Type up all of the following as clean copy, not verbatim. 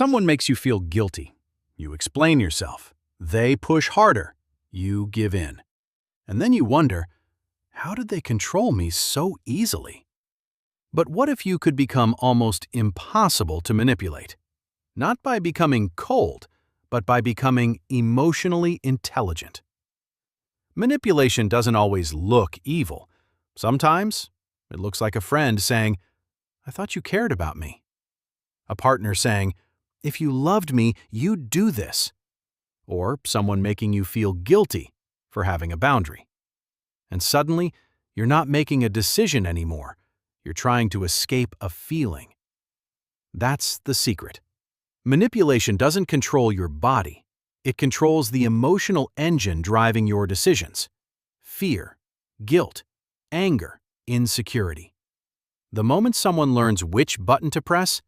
Someone makes you feel guilty. You explain yourself. They push harder. You give in. And then you wonder, how did they control me so easily? But what if you could become almost impossible to manipulate? Not by becoming cold, but by becoming emotionally intelligent. Manipulation doesn't always look evil. Sometimes it looks like a friend saying, "I thought you cared about me." A partner saying, "If you loved me, you'd do this." Or someone making you feel guilty for having a boundary. And suddenly, you're not making a decision anymore. You're trying to escape a feeling. That's the secret. Manipulation doesn't control your body. It controls the emotional engine driving your decisions. Fear, guilt, anger, insecurity. The moment someone learns which button to press,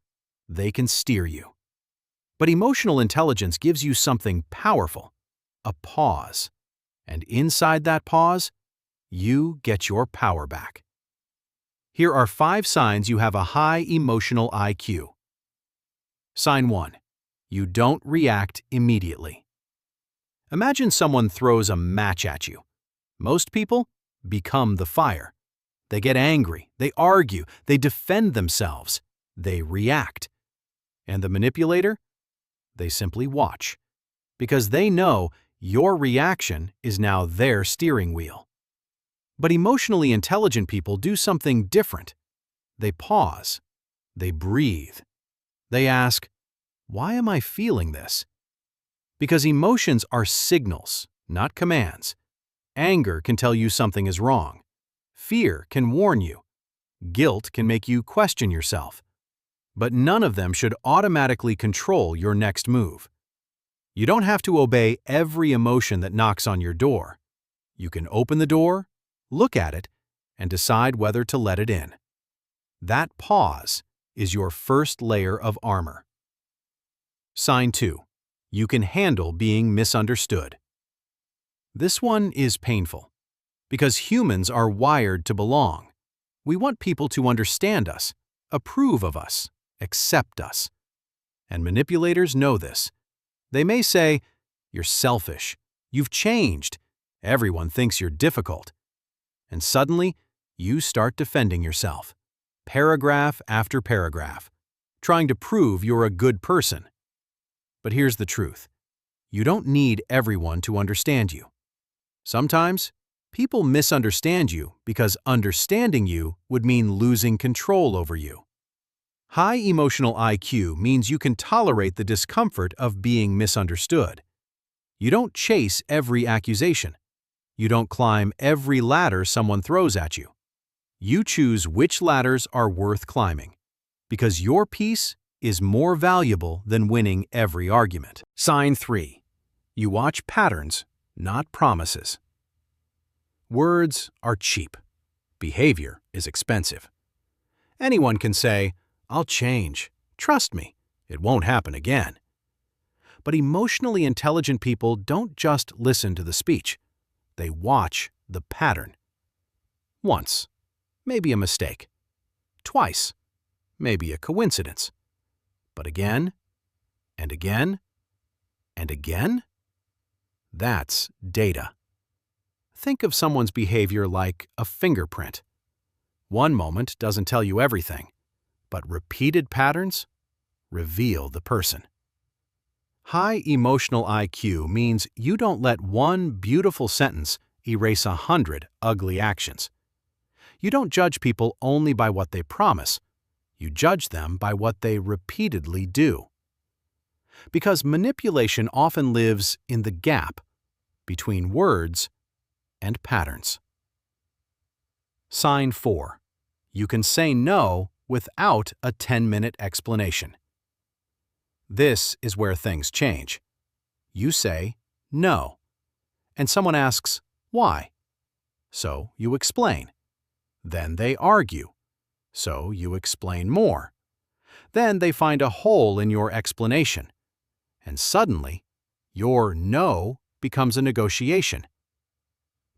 they can steer you. But emotional intelligence gives you something powerful, a pause. And inside that pause, you get your power back. Here are 5 signs you have a high emotional IQ. Sign 1. You don't react immediately. Imagine someone throws a match at you. Most people become the fire. They get angry, they argue, they defend themselves, they react. And the manipulator? They simply watch, because they know your reaction is now their steering wheel. But emotionally intelligent people do something different. They pause. They breathe. They ask, "Why am I feeling this?" Because emotions are signals, not commands. Anger can tell you something is wrong. Fear can warn you. Guilt can make you question yourself. But none of them should automatically control your next move. You don't have to obey every emotion that knocks on your door. You can open the door, look at it, and decide whether to let it in. That pause is your first layer of armor. Sign 2. You can handle being misunderstood. This one is painful, because humans are wired to belong. We want people to understand us, approve of us, accept us. And manipulators know this. They may say, "You're selfish. You've changed. Everyone thinks you're difficult." And suddenly, you start defending yourself, paragraph after paragraph, trying to prove you're a good person. But here's the truth. You don't need everyone to understand you. Sometimes, people misunderstand you because understanding you would mean losing control over you. High emotional IQ means you can tolerate the discomfort of being misunderstood. You don't chase every accusation. You don't climb every ladder someone throws at you. You choose which ladders are worth climbing, because your peace is more valuable than winning every argument. Sign 3. You watch patterns, not promises. Words are cheap. Behavior is expensive. Anyone can say, "I'll change. Trust me, it won't happen again." But emotionally intelligent people don't just listen to the speech. They watch the pattern. Once, maybe a mistake. Twice, maybe a coincidence. But again, and again, and again? That's data. Think of someone's behavior like a fingerprint. One moment doesn't tell you everything, but repeated patterns reveal the person. High emotional IQ means you don't let one beautiful sentence erase 100 ugly actions. You don't judge people only by what they promise. You judge them by what they repeatedly do. Because manipulation often lives in the gap between words and patterns. Sign 4. You can say no without a 10-minute explanation. This is where things change. You say no, and someone asks why. So you explain. Then they argue. So you explain more. Then they find a hole in your explanation. And suddenly, your no becomes a negotiation.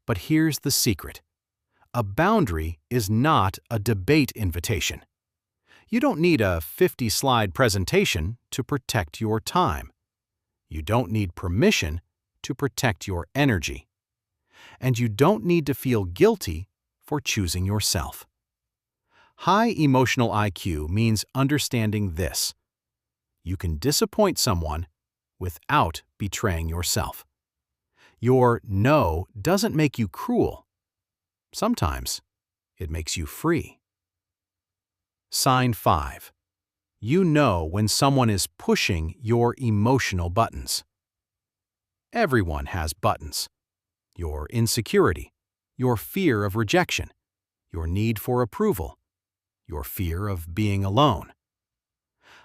But here's the secret. A boundary is not a debate invitation. You don't need a 50-slide presentation to protect your time. You don't need permission to protect your energy. And you don't need to feel guilty for choosing yourself. High emotional IQ means understanding this: you can disappoint someone without betraying yourself. Your no doesn't make you cruel. Sometimes it makes you free. Sign 5. You know when someone is pushing your emotional buttons. Everyone has buttons. Your insecurity, your fear of rejection, your need for approval, your fear of being alone.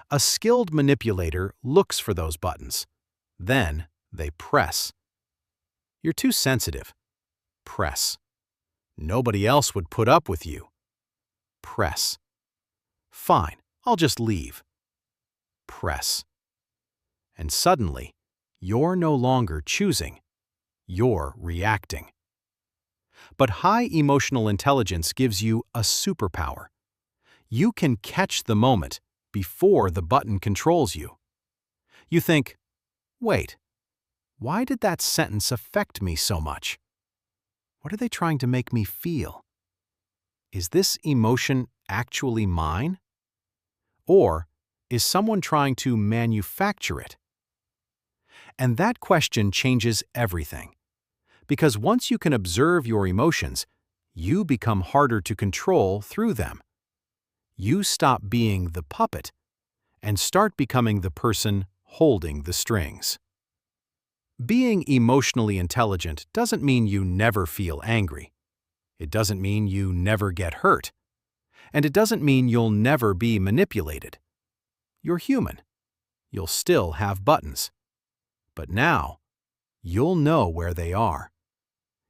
A skilled manipulator looks for those buttons. Then they press. You're too sensitive. Press. Nobody else would put up with you. Press. Fine, I'll just leave. Press. And suddenly, you're no longer choosing. You're reacting. But high emotional intelligence gives you a superpower. You can catch the moment before the button controls you. You think, wait, why did that sentence affect me so much? What are they trying to make me feel? Is this emotion actually mine? Or is someone trying to manufacture it? And that question changes everything. Because once you can observe your emotions, you become harder to control through them. You stop being the puppet and start becoming the person holding the strings. Being emotionally intelligent doesn't mean you never feel angry. It doesn't mean you never get hurt. And it doesn't mean you'll never be manipulated. You're human. You'll still have buttons. But now, you'll know where they are.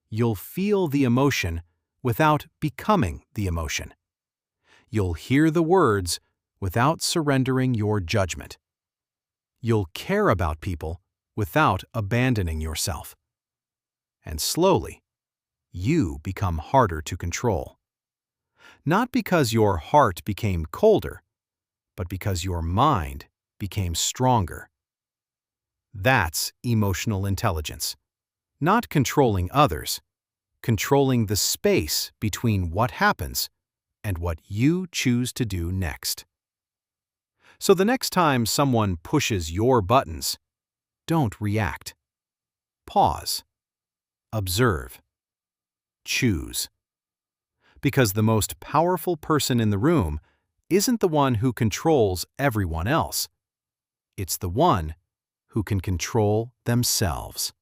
You'll feel the emotion without becoming the emotion. You'll hear the words without surrendering your judgment. You'll care about people without abandoning yourself. And slowly, you become harder to control. Not because your heart became colder, but because your mind became stronger. That's emotional intelligence. Not controlling others, controlling the space between what happens and what you choose to do next. So the next time someone pushes your buttons, don't react. Pause. Observe. Choose. Because the most powerful person in the room isn't the one who controls everyone else. It's the one who can control themselves.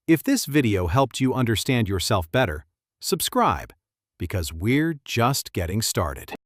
If this video helped you understand yourself better, subscribe, because we're just getting started.